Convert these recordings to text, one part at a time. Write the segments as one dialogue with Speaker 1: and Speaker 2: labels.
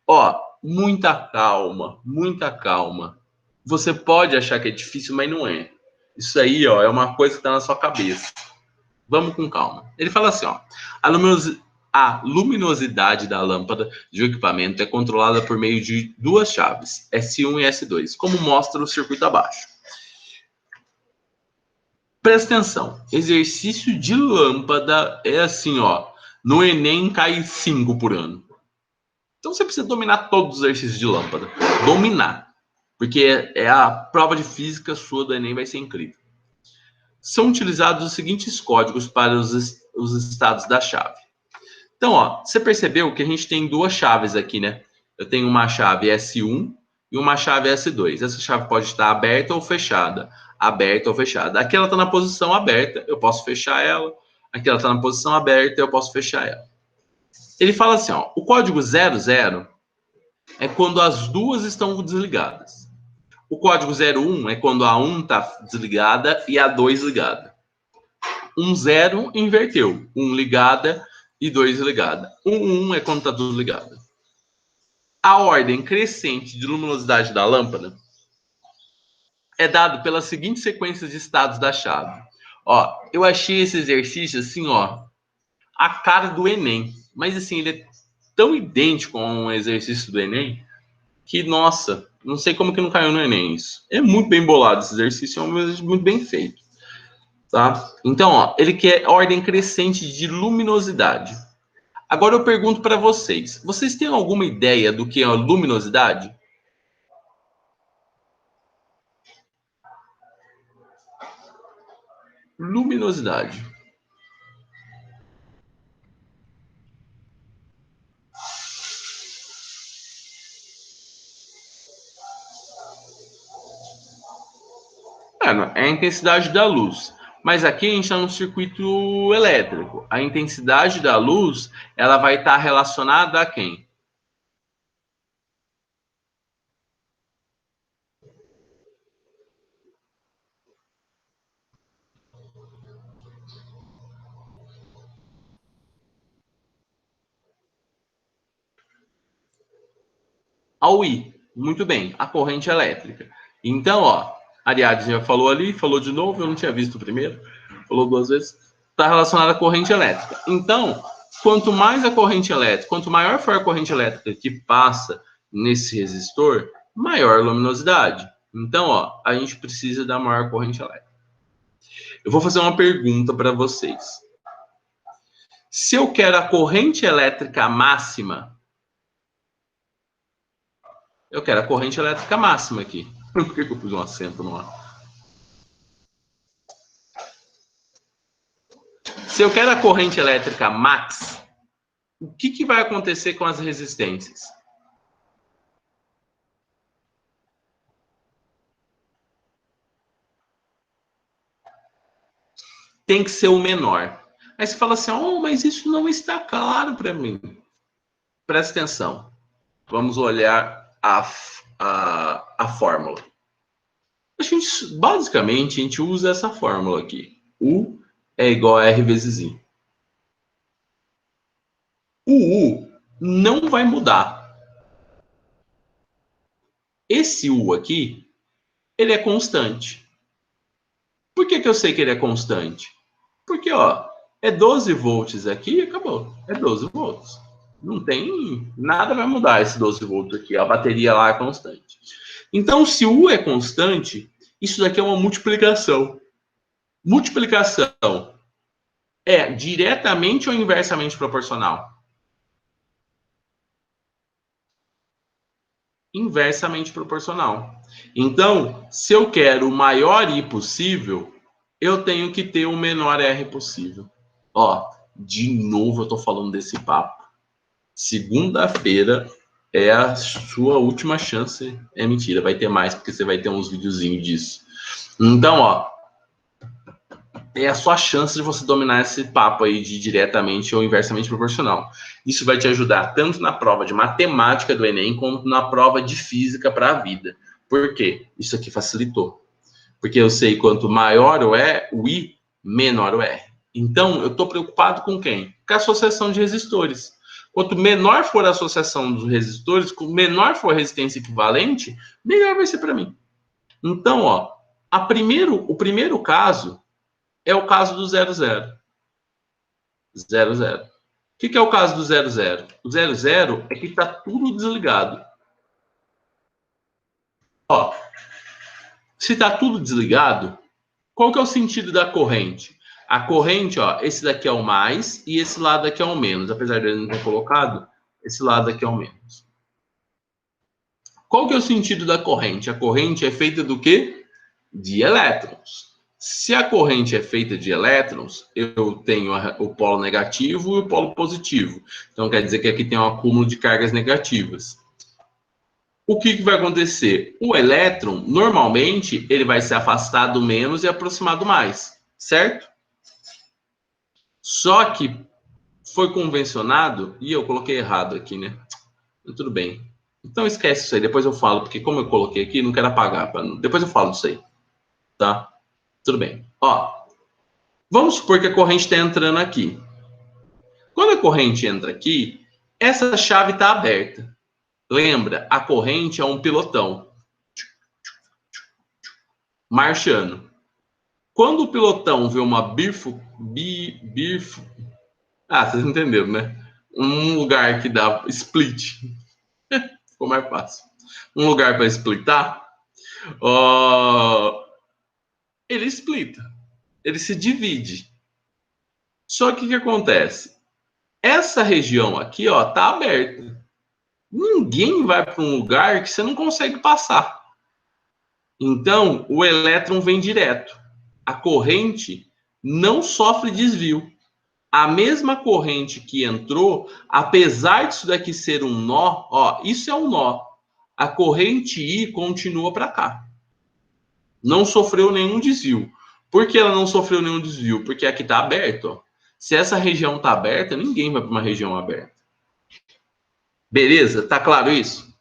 Speaker 1: Ó, muita calma, muita calma. Você pode achar que é difícil, mas não é. Isso aí, ó, é uma coisa que está na sua cabeça. Vamos com calma. Ele fala assim, ó, a luminosidade da lâmpada de um equipamento é controlada por meio de duas chaves, S1 e S2, como mostra o circuito abaixo. Presta atenção, exercício de lâmpada é assim, ó, no Enem cai 5 por ano. Então você precisa dominar todos os exercícios de lâmpada. Dominar. Porque é a prova de física sua do Enem vai ser incrível. São utilizados os seguintes códigos para os estados da chave. Então, ó, você percebeu que a gente tem duas chaves aqui, né? Eu tenho uma chave S1 e uma chave S2. Essa chave pode estar aberta ou fechada. Aberta ou fechada. Aqui ela está na posição aberta, eu posso fechar ela. Aqui ela está na posição aberta, eu posso fechar ela. Ele fala assim, ó, o código 00 é quando as duas estão desligadas. O código 01 é quando a 1 está desligada e a 2 ligada. 0 inverteu. 1 ligada e 2 ligada. 1 é quando está tudo ligado. A ordem crescente de luminosidade da lâmpada é dada pela seguinte sequência de estados da chave. Ó, eu achei esse exercício assim, ó, a cara do Enem. Mas assim, ele é tão idêntico a um exercício do Enem que, nossa, não sei como que não caiu no Enem isso. É muito bem bolado esse exercício, é um exercício muito bem feito. Tá? Então, ó, ele quer ordem crescente de luminosidade. Agora eu pergunto para vocês. Vocês têm alguma ideia do que é a luminosidade? Luminosidade. É a intensidade da luz. Mas aqui a gente está no circuito elétrico. A intensidade da luz, ela vai estar relacionada a quem? Ao I. Muito bem, a corrente elétrica. Então, ó, Ariadne já falou ali, falou de novo, eu não tinha visto o primeiro, falou duas vezes. Está relacionada à corrente elétrica. Então, quanto mais a corrente elétrica, quanto maior for a corrente elétrica que passa nesse resistor, maior a luminosidade. Então, ó, a gente precisa da maior corrente elétrica. Eu vou fazer uma pergunta para vocês. Se eu quero a corrente elétrica máxima, eu quero a corrente elétrica máxima aqui. Por que eu pus um acento no ar? Se eu quero a corrente elétrica max, o que vai acontecer com as resistências? Tem que ser o menor. Aí você fala assim, oh, mas isso não está claro para mim. Presta atenção. Vamos olhar a fórmula. Basicamente, a gente usa essa fórmula aqui. U é igual a R vezes I. O U não vai mudar. Esse U aqui, ele é constante. Por que eu sei que ele é constante? Porque, ó, é 12 volts aqui e acabou. É 12 volts. Não tem... Nada vai mudar esse 12 volts aqui. A bateria lá é constante. Então, se U é constante, isso daqui é uma multiplicação. Multiplicação é diretamente ou inversamente proporcional? Inversamente proporcional. Então, se eu quero o maior I possível, eu tenho que ter o menor R possível. Ó, de novo eu tô falando desse papo. Segunda-feira é a sua última chance. É mentira, vai ter mais, porque você vai ter uns videozinhos disso. Então, ó, é a sua chance de você dominar esse papo aí de diretamente ou inversamente proporcional. Isso vai te ajudar tanto na prova de matemática do Enem, quanto na prova de física para a vida. Por quê? Isso aqui facilitou. Porque eu sei quanto maior o I, menor o R. Então, eu estou preocupado com quem? Com a associação de resistores. Quanto menor for a associação dos resistores, quanto menor for a resistência equivalente, melhor vai ser para mim. Então, ó, o primeiro caso é o caso do 00. 00. O que é o caso do 00? O 00 é que está tudo desligado. Ó, se está tudo desligado, qual que é o sentido da corrente? A corrente, ó, esse daqui é o mais e esse lado aqui é o menos. Apesar de ele não ter colocado, esse lado aqui é o menos. Qual que é o sentido da corrente? A corrente é feita do quê? De elétrons. Se a corrente é feita de elétrons, eu tenho o polo negativo e o polo positivo. Então, quer dizer que aqui tem um acúmulo de cargas negativas. O que vai acontecer? O elétron, normalmente, ele vai se afastar do menos e aproximar do mais, certo? Só que foi convencionado, e eu coloquei errado aqui, né? Tudo bem. Então esquece isso aí, depois eu falo, porque como eu coloquei aqui, não quero apagar. Depois eu falo disso aí, tá? Tudo bem. Ó, vamos supor que a corrente está entrando aqui. Quando a corrente entra aqui, essa chave está aberta. Lembra, a corrente é um pilotão marchando. Quando o pilotão vê uma vocês entenderam, né? Um lugar que dá split, ficou mais fácil. Um lugar para splitar, ele splita, ele se divide. Só que o que acontece? Essa região aqui, ó, tá aberta. Ninguém vai para um lugar que você não consegue passar. Então, o elétron vem direto. A corrente não sofre desvio. A mesma corrente que entrou, apesar disso daqui ser um nó, ó, isso é um nó. A corrente I continua para cá. Não sofreu nenhum desvio. Por que ela não sofreu nenhum desvio? Porque aqui está aberto, ó. Se essa região está aberta, ninguém vai para uma região aberta. Beleza? Tá claro isso?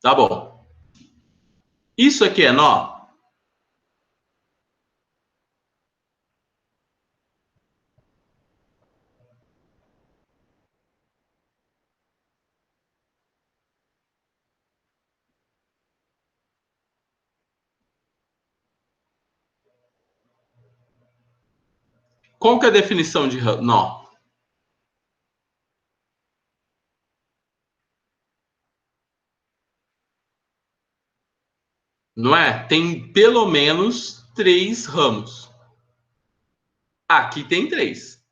Speaker 1: Tá bom. Isso aqui é nó? Qual que é a definição de nó? Não é? Tem pelo menos 3 ramos. Aqui tem 3.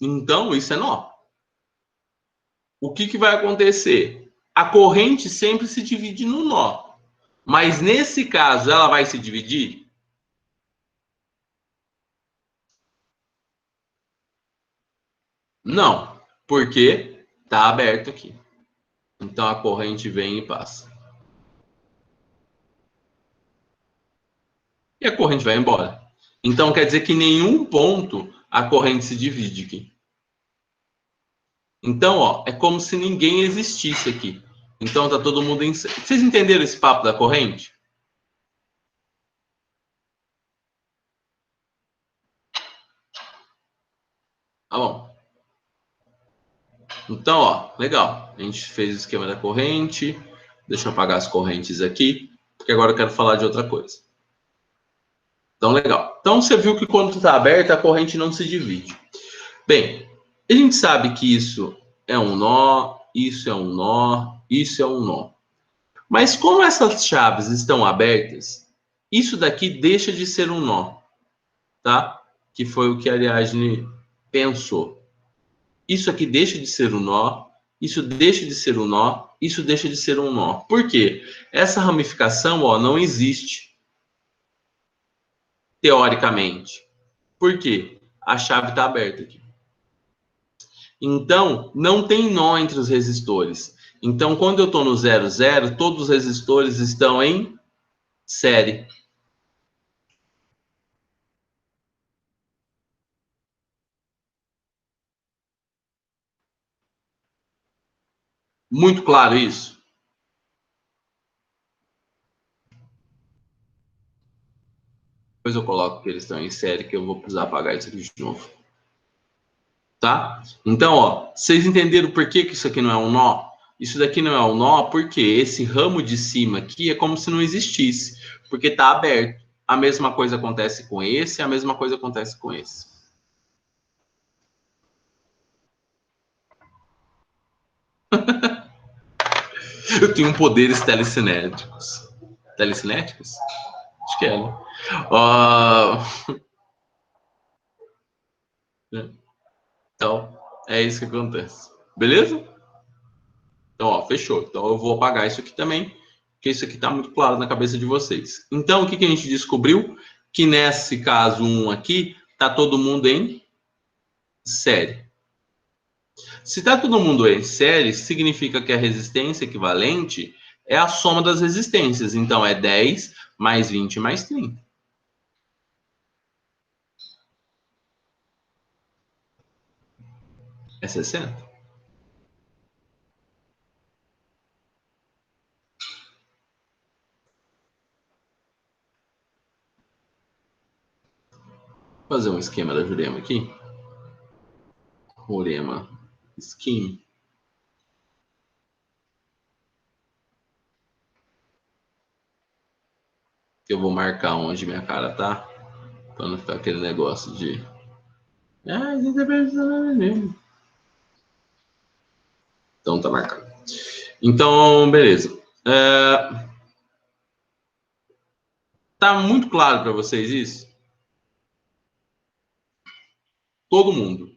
Speaker 1: Então, isso é nó. O que vai acontecer? A corrente sempre se divide no nó. Mas nesse caso, ela vai se dividir? Não, porque está aberto aqui. Então a corrente vem e passa. E a corrente vai embora. Então quer dizer que em nenhum ponto a corrente se divide aqui. Então, ó, é como se ninguém existisse aqui. Então tá todo mundo em... Vocês entenderam esse papo da corrente? Tá bom. Então, ó, legal. A gente fez o esquema da corrente. Deixa eu apagar as correntes aqui, porque agora eu quero falar de outra coisa. Então, legal. Então, você viu que quando está aberta, a corrente não se divide. Bem, a gente sabe que isso é um nó, isso é um nó, isso é um nó. Mas como essas chaves estão abertas, isso daqui deixa de ser um nó, tá? Que foi o que a Ariadne pensou. Isso aqui deixa de ser um nó, isso deixa de ser um nó, isso deixa de ser um nó. Por quê? Essa ramificação, ó, não existe teoricamente. Por quê? A chave está aberta aqui. Então, não tem nó entre os resistores. Então, quando eu estou no 00, todos os resistores estão em série. Muito claro isso? Depois eu coloco que eles estão em série, que eu vou precisar apagar isso aqui de novo. Tá? Então, ó, vocês entenderam por que isso aqui não é um nó? Isso daqui não é um nó porque esse ramo de cima aqui é como se não existisse, porque está aberto. A mesma coisa acontece com esse, a mesma coisa acontece com esse. Eu tenho poderes telecinéticos. Telecinéticos? Acho que é, né? Então, é isso que acontece. Beleza? Então, ó, fechou. Então, eu vou apagar isso aqui também, porque isso aqui está muito claro na cabeça de vocês. Então, o que a gente descobriu? Que nesse caso 1 aqui, está todo mundo em série. Se está todo mundo em série, significa que a resistência equivalente é a soma das resistências. Então, é 10 mais 20 mais 30. É 60. Vou fazer um esquema da Jurema aqui. Jurema Scheme. Que eu vou marcar onde minha cara tá. Pra não ficar aquele negócio de... Ah, a gente é personagem mesmo. Então tá marcado. Então, beleza. Tá muito claro para vocês isso? Todo mundo.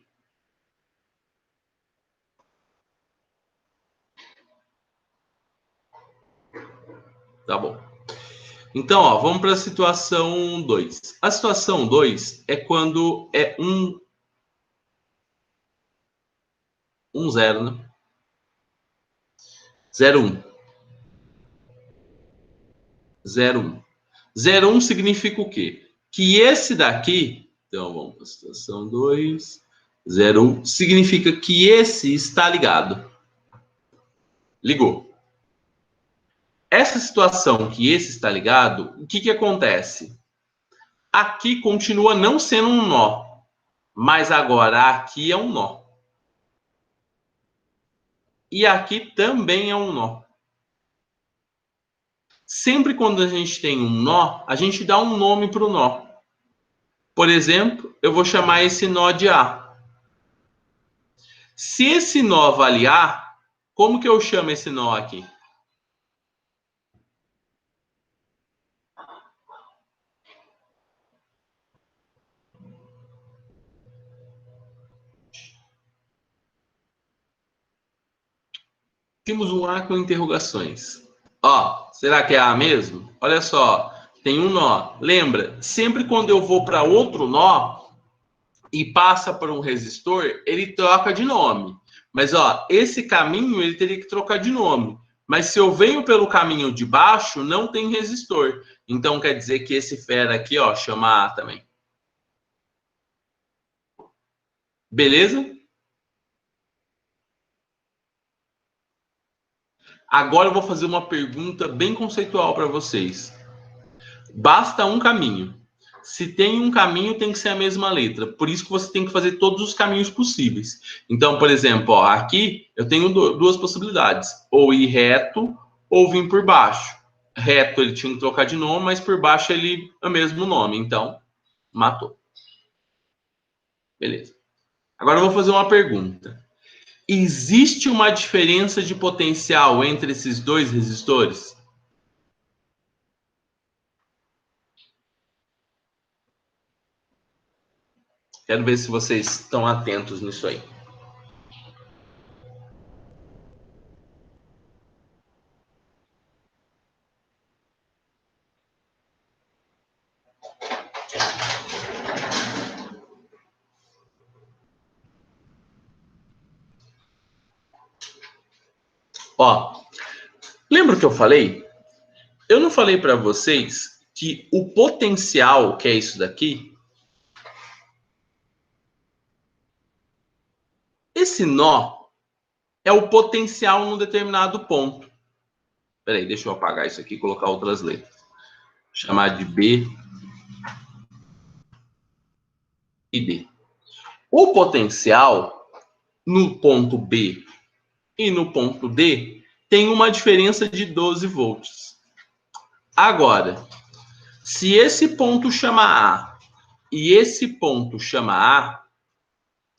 Speaker 1: Tá bom. Então, ó, vamos para a situação 2. A situação 2 é quando é 0, né? 0,1. 0,1. 0,1 significa o quê? Que esse daqui, então vamos para a situação 2, 0,1, significa que esse está ligado. Ligou. Essa situação que esse está ligado, o que acontece? Aqui continua não sendo um nó, mas agora aqui é um nó. E aqui também é um nó. Sempre quando a gente tem um nó, a gente dá um nome para o nó. Por exemplo, eu vou chamar esse nó de A. Se esse nó vale A, como que eu chamo esse nó aqui? Temos um A com interrogações. Ó, será que é A mesmo? Olha só, tem um nó. Lembra, sempre quando eu vou para outro nó e passa por um resistor, ele troca de nome. Mas, ó, esse caminho ele teria que trocar de nome. Mas se eu venho pelo caminho de baixo, não tem resistor. Então, quer dizer que esse fera aqui, ó, chama A também. Beleza? Agora eu vou fazer uma pergunta bem conceitual para vocês. Basta um caminho. Se tem um caminho, tem que ser a mesma letra. Por isso que você tem que fazer todos os caminhos possíveis. Então, por exemplo, ó, aqui eu tenho duas possibilidades. Ou ir reto, ou vir por baixo. Reto ele tinha que trocar de nome, mas por baixo ele é o mesmo nome. Então, matou. Beleza. Agora eu vou fazer uma pergunta. Existe uma diferença de potencial entre esses dois resistores? Quero ver se vocês estão atentos nisso aí. Ó, lembra que eu falei? Eu não falei para vocês que o potencial, que é isso daqui, esse nó é o potencial num determinado ponto. Peraí, deixa eu apagar isso aqui e colocar outras letras. Chamar de B e D. O potencial no ponto B e no ponto D tem uma diferença de 12 volts. Agora, se esse ponto chama A e esse ponto chama A,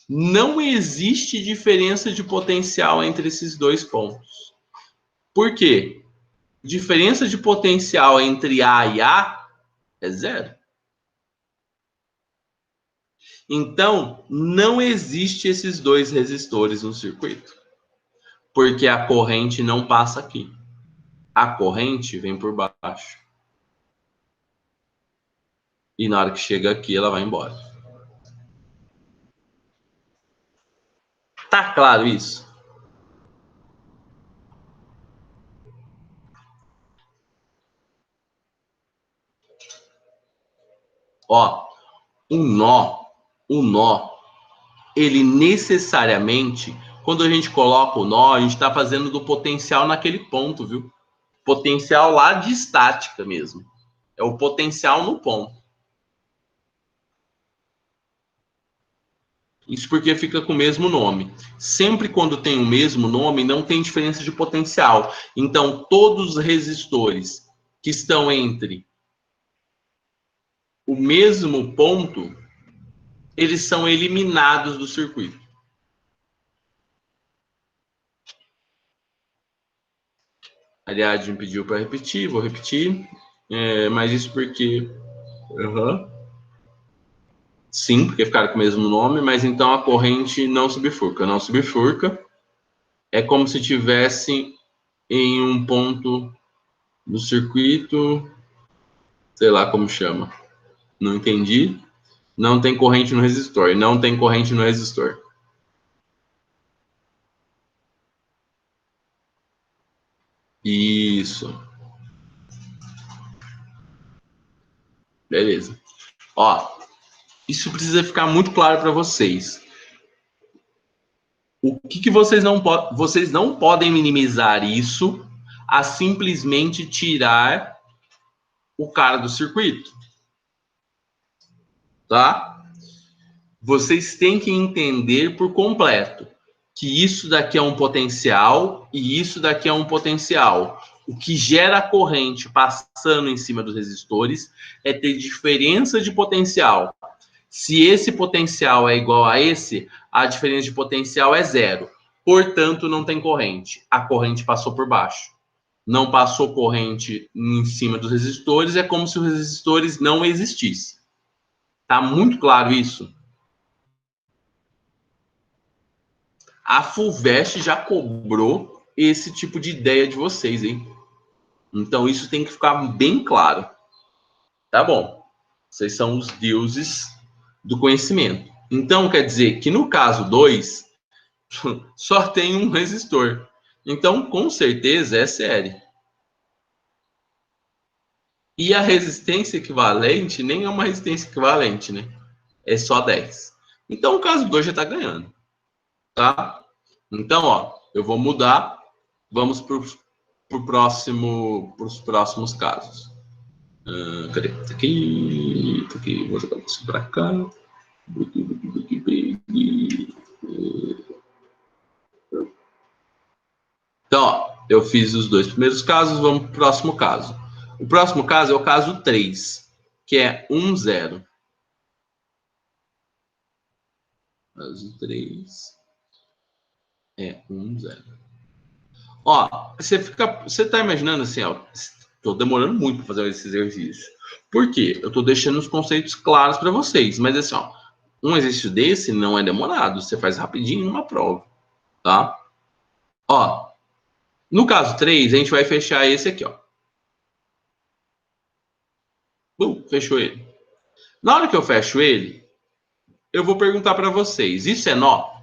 Speaker 1: não existe diferença de potencial entre esses dois pontos. Por quê? Diferença de potencial entre A e A é zero. Então, não existe esses dois resistores no circuito, porque a corrente não passa aqui. A corrente vem por baixo. E na hora que chega aqui, ela vai embora. Tá claro isso? Ó, o nó, ele necessariamente, quando a gente coloca o nó, a gente está fazendo do potencial naquele ponto, viu? Potencial lá de estática mesmo. É o potencial no ponto. Isso porque fica com o mesmo nome. Sempre quando tem o mesmo nome, não tem diferença de potencial. Então, todos os resistores que estão entre o mesmo ponto, eles são eliminados do circuito. Aliás, me pediu para repetir, vou repetir. Mas isso porque... Sim, porque ficaram com o mesmo nome, mas então a corrente não subfurca. Não subfurca. É como se tivesse em um ponto do circuito, sei lá como chama. Não entendi. Não tem corrente no resistor. Não tem corrente no resistor. Isso. Beleza. Ó, isso precisa ficar muito claro para vocês. O que vocês não podem minimizar isso a simplesmente tirar o cara do circuito, tá? Vocês têm que entender por completo que isso daqui é um potencial e isso daqui é um potencial. O que gera corrente passando em cima dos resistores é ter diferença de potencial. Se esse potencial é igual a esse, a diferença de potencial é zero. Portanto, não tem corrente. A corrente passou por baixo. Não passou corrente em cima dos resistores, é como se os resistores não existissem. Tá muito claro isso? A Fulvestre já cobrou esse tipo de ideia de vocês, hein? Então isso tem que ficar bem claro. Tá bom. Vocês são os deuses do conhecimento. Então quer dizer que no caso 2, só tem um resistor. Então, com certeza, é série. E a resistência equivalente nem é uma resistência equivalente, né? É só 10. Então, o caso 2 já está ganhando. Tá? Então, ó, eu vou mudar. Vamos para os próximos casos. Cadê? Tá aqui. Tá aqui. Vou jogar isso para cá. Então, ó, eu fiz os dois primeiros casos, vamos para o próximo caso. O próximo caso é o caso 3, que é 1, 0. Caso 3 é 1, 0. Ó, você tá imaginando assim, ó, tô demorando muito para fazer esse exercício. Por quê? Eu tô deixando os conceitos claros para vocês, mas assim, ó, um exercício desse não é demorado, você faz rapidinho numa prova, tá? Ó, no caso 3, a gente vai fechar esse aqui, ó. Fechou ele. Na hora que eu fecho ele, eu vou perguntar para vocês: isso é nó?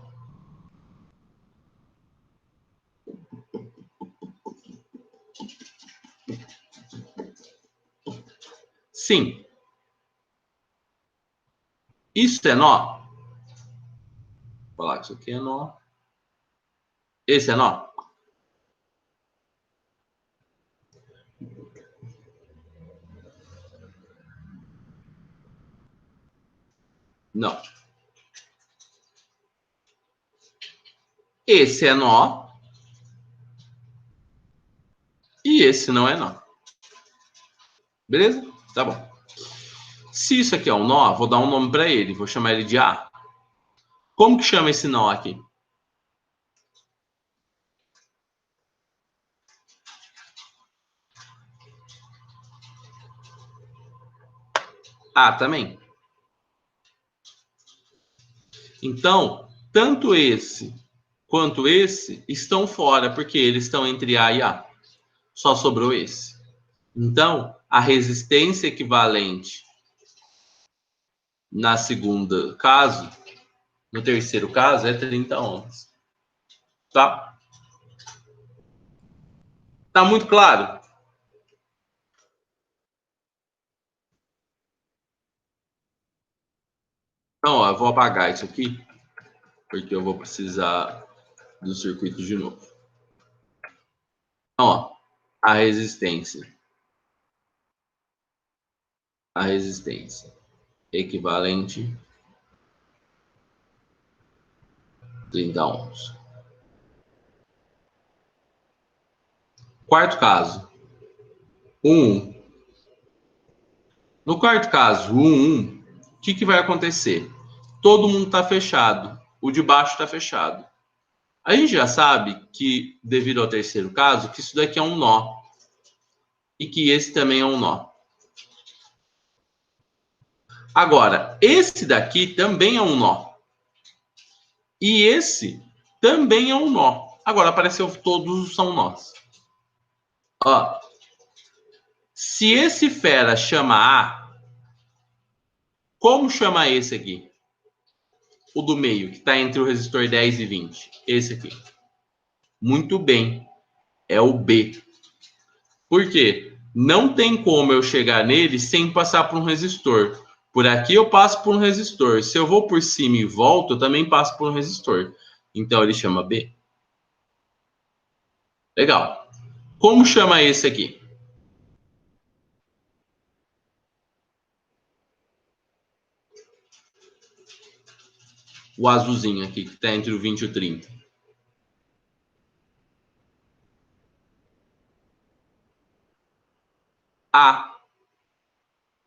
Speaker 1: Sim. Isso é nó? Vou falar que isso aqui é nó. Esse é nó? Não. Esse é nó. E esse não é nó. Beleza? Tá bom. Se isso aqui é um nó, vou dar um nome para ele. Vou chamar ele de A. Como que chama esse nó aqui? A também. Então, tanto esse quanto esse estão fora, porque eles estão entre A e A. Só sobrou esse. Então, a resistência equivalente na segunda caso, no terceiro caso, é 30 ohms. Tá? Tá muito claro? Então, ó, eu vou apagar isso aqui, porque eu vou precisar do circuito de novo. Então, ó, a resistência. A resistência equivalente 30 ohms. Quarto caso, 1. No quarto caso, 1, o que vai acontecer? Todo mundo está fechado, o de baixo está fechado. A gente já sabe que, devido ao terceiro caso, que isso daqui é um nó. E que esse também é um nó. Agora, esse daqui também é um nó. E esse também é um nó. Agora, apareceu todos são nós. Ó, se esse fera chama A, como chama esse aqui? O do meio, que está entre o resistor 10 e 20. Esse aqui. Muito bem. É o B. Por quê? Não tem como eu chegar nele sem passar por um resistor. Por aqui eu passo por um resistor. Se eu vou por cima e volto, eu também passo por um resistor. Então ele chama B. Legal. Como chama esse aqui? O azulzinho aqui, que está entre o 20 e o 30. A.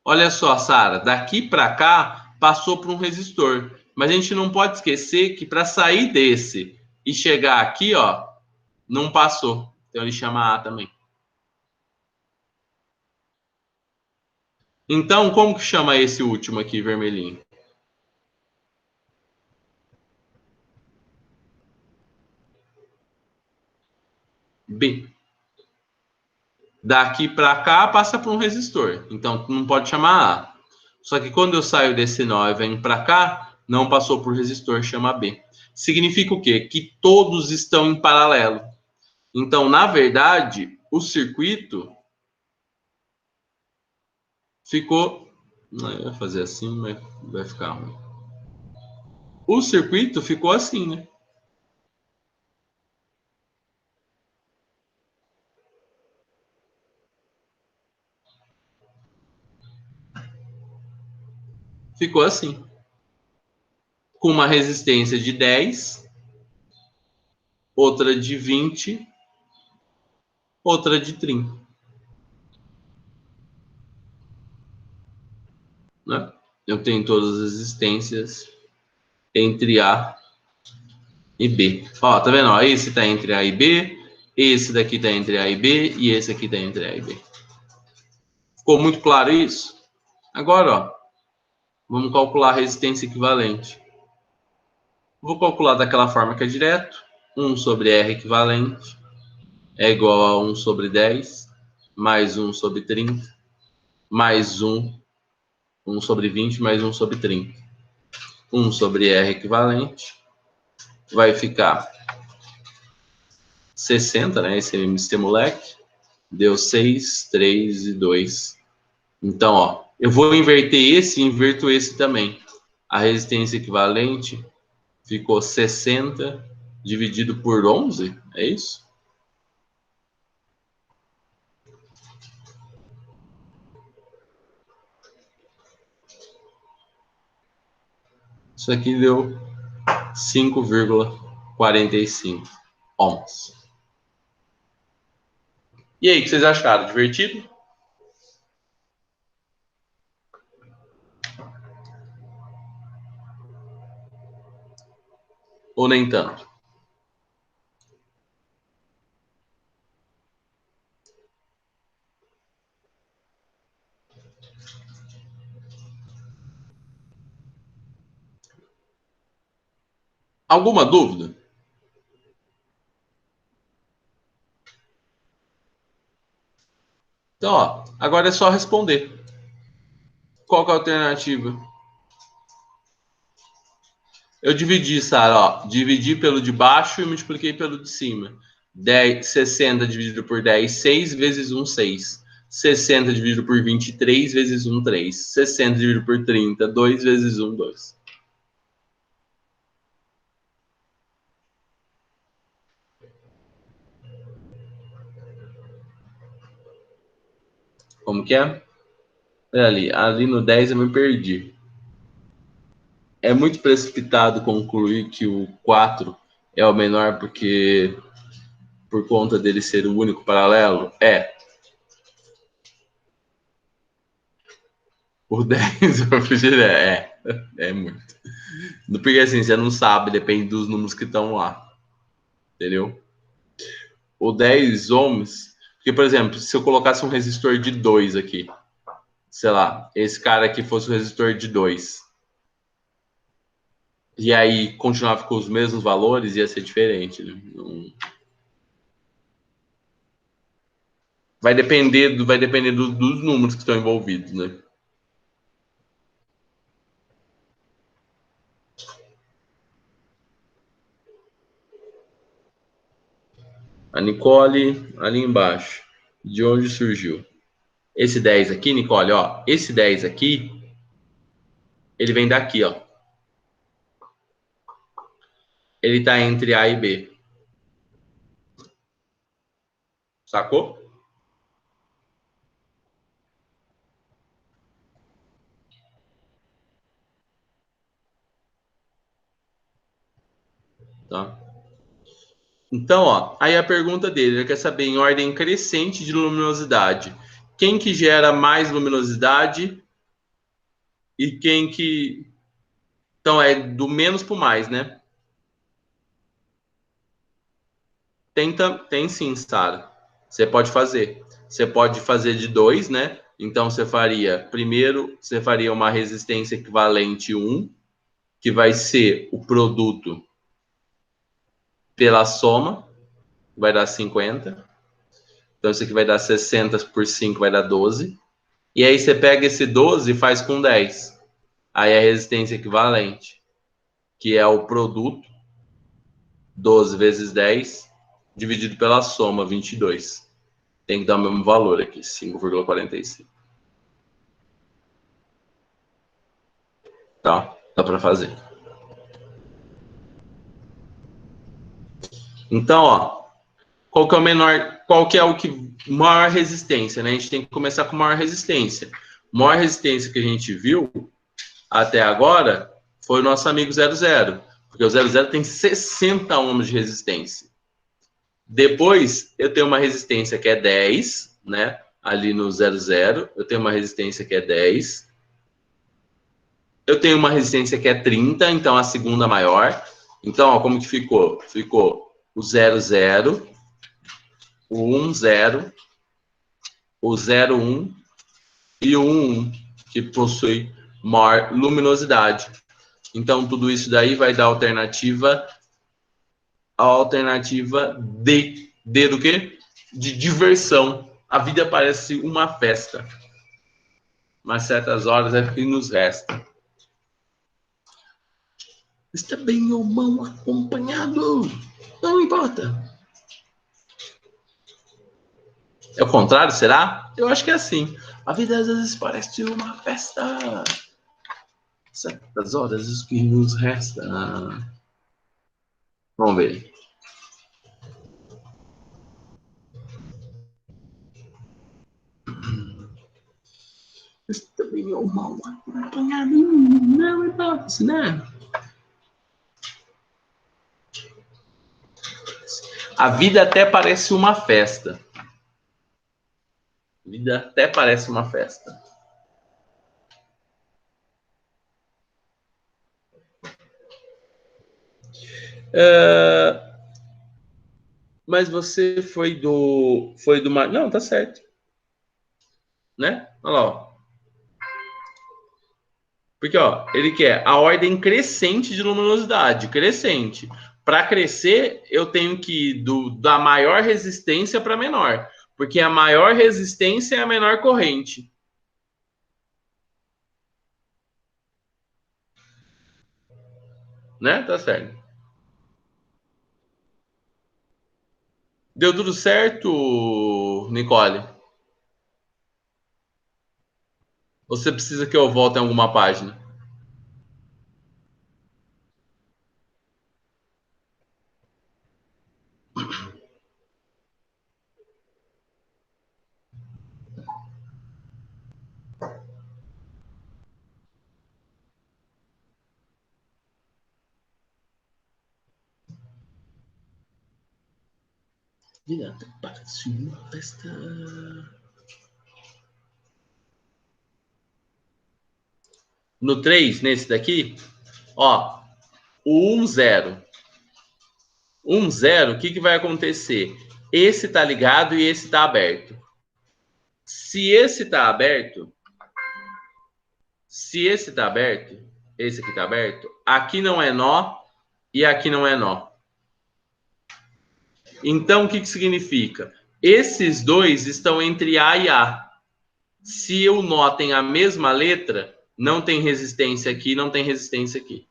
Speaker 1: Olha só, Sara, daqui para cá passou por um resistor. Mas a gente não pode esquecer que para sair desse e chegar aqui, ó, não passou. Então ele chama A também. Então, como que chama esse último aqui, vermelhinho? B. Daqui para cá passa por um resistor. Então não pode chamar A. Só que quando eu saio desse nó e venho para cá, não passou por resistor, chama B. Significa o quê? Que todos estão em paralelo. Então, na verdade, o circuito ficou. Não, vai fazer assim, mas vai ficar ruim. O circuito ficou assim, né? Ficou assim. Com uma resistência de 10, outra de 20, outra de 30. Né? Eu tenho todas as resistências entre A e B. Ó, tá vendo? Ó, esse tá entre A e B, esse daqui tá entre A e B e esse aqui tá entre A e B. Ficou muito claro isso? Agora, ó, vamos calcular a resistência equivalente. Vou calcular daquela forma que é direto. 1 sobre R equivalente é igual a 1 sobre 10, mais 1 sobre 30, mais 1 sobre 20, mais 1 sobre 30. 1 sobre R equivalente vai ficar 60, né? Esse moleque. Deu 6, 3 e 2. Então, ó, eu vou inverter esse e inverto esse também. A resistência equivalente ficou 60 dividido por 11, é isso? Isso aqui deu 5,4 45 ohms. E aí, o que vocês acharam? Divertido? Ou nem tanto? Alguma dúvida? Então, ó, agora é só responder. Qual que é a alternativa? Eu dividi, Sara, ó. Dividi pelo de baixo e multipliquei pelo de cima. 60 dividido por 10, 6 vezes 1, 6. 60 dividido por 23 vezes 1, 3. 60 dividido por 30, 2 vezes 1, 2. Como que é? Olha ali no 10 eu me perdi. É muito precipitado concluir que o 4 é o menor porque por conta dele ser o único paralelo? É. O 10 eu prefiro é muito. Porque assim, você não sabe, depende dos números que estão lá. Entendeu? O 10 ohms, porque, por exemplo, se eu colocasse um resistor de 2 aqui, sei lá, esse cara aqui fosse um resistor de 2, e aí continuava com os mesmos valores, ia ser diferente. Né? Vai depender dos números que estão envolvidos, né? A Nicole, ali embaixo, de onde surgiu? Esse 10 aqui, Nicole, ó, esse 10 aqui, ele vem daqui, ó. Ele tá entre A e B. Sacou? Tá? Então, ó, aí a pergunta dele, ele quer saber em ordem crescente de luminosidade. Quem que gera mais luminosidade e quem que... Então, é do menos para o mais, né? Tem sim, Sara. Você pode fazer. Você pode fazer de 2, né? Então, você faria... Primeiro, você faria uma resistência equivalente 1, que vai ser o produto pela soma, vai dar 50. Então, isso aqui vai dar 60 por 5, vai dar 12. E aí você pega esse 12 e faz com 10. Aí a resistência equivalente, que é o produto, 12 vezes 10, dividido pela soma, 22. Tem que dar o mesmo valor aqui, 5,45. Tá? Dá para fazer. Então, ó, qual que é o menor, qual que é o que maior resistência, né? A gente tem que começar com maior resistência. Maior resistência que a gente viu até agora foi o nosso amigo 00, porque o 00 tem 60 ohms de resistência. Depois, eu tenho uma resistência que é 10, né? Ali no 00, eu tenho uma resistência que é 10. Eu tenho uma resistência que é 30, então a segunda maior. Então, ó, como que ficou? Ficou o 00, o 10, o 01 e o 11, que possui maior luminosidade. Então, tudo isso daí vai dar a alternativa D. D do quê? De diversão. A vida parece uma festa. Mas certas horas é que nos resta. Está bem ou mal acompanhado, não importa. É o contrário, será? Eu acho que é assim. A vida às vezes parece uma festa. Certas horas que nos resta. Vamos ver. Está bem ou mal acompanhado, não importa, né? A vida até parece uma festa. A vida até parece uma festa. Mas você foi do não, tá certo, né? Olha lá, ó. Porque ó, ele quer a ordem crescente de luminosidade, crescente. Para crescer, eu tenho que ir da maior resistência para menor, porque a maior resistência é a menor corrente. Né? Tá certo. Deu tudo certo, Nicole? Ou você precisa que eu volte em alguma página? Virada para uma festa. No 3, nesse daqui, ó, o 1, 0. 1, 0, o que vai acontecer? Esse tá ligado e esse tá aberto. Se esse tá aberto, se esse tá aberto, esse aqui tá aberto, aqui não é nó e aqui não é nó. Então, o que significa? Esses dois estão entre A e A. Se o nó tem a mesma letra, não tem resistência aqui, não tem resistência aqui.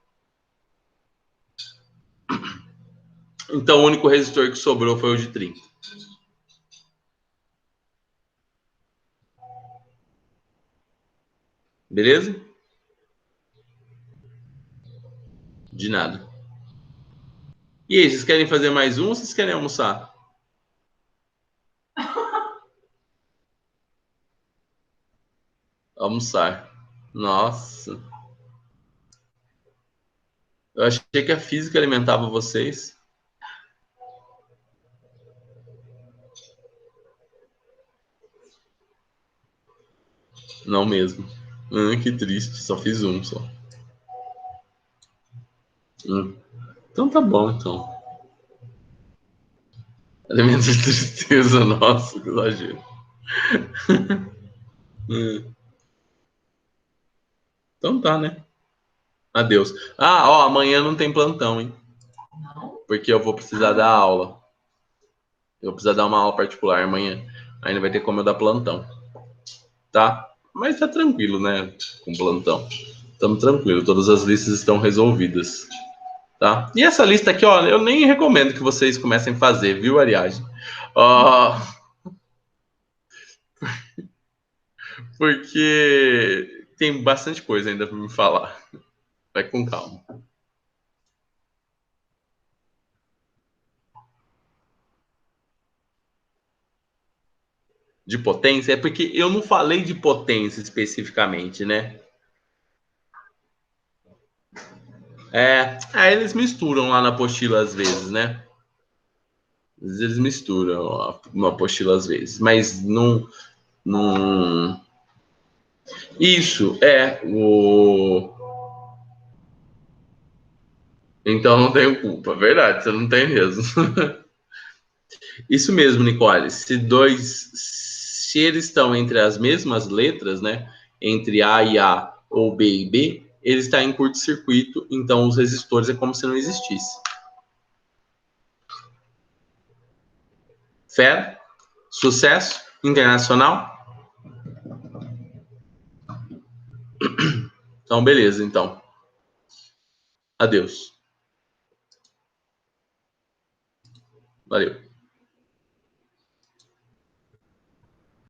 Speaker 1: Então, o único resistor que sobrou foi o de 30. Beleza? De nada. E aí, vocês querem fazer mais um ou vocês querem almoçar? Almoçar. Nossa. Eu achei que a física alimentava vocês. Não mesmo. Que triste. Só fiz um só. Então tá bom, então. Alimento de tristeza, nossa, que exagero. Então tá, né? Adeus. Ah, ó, amanhã não tem plantão, hein? Porque eu vou precisar dar aula. Eu vou precisar dar uma aula particular amanhã. Ainda vai ter como eu dar plantão. Tá? Mas tá tranquilo, né? Com plantão. Estamos tranquilo. Todas as listas estão resolvidas. Tá? E essa lista aqui, ó, eu nem recomendo que vocês comecem a fazer, viu, Ariagem? Ó, porque tem bastante coisa ainda para me falar. Vai com calma. De potência, é porque eu não falei de potência especificamente, né? Eles misturam lá na apostila às vezes, né? Às vezes eles misturam uma apostila às vezes, mas não, não... Isso, Então não tenho culpa, verdade, você não tem mesmo. Isso mesmo, Nicole. Se eles estão entre as mesmas letras, né? Entre A e A ou B e B, ele está em curto-circuito, então os resistores é como se não existisse. Fé, sucesso internacional. Então, beleza, então. Adeus. Valeu.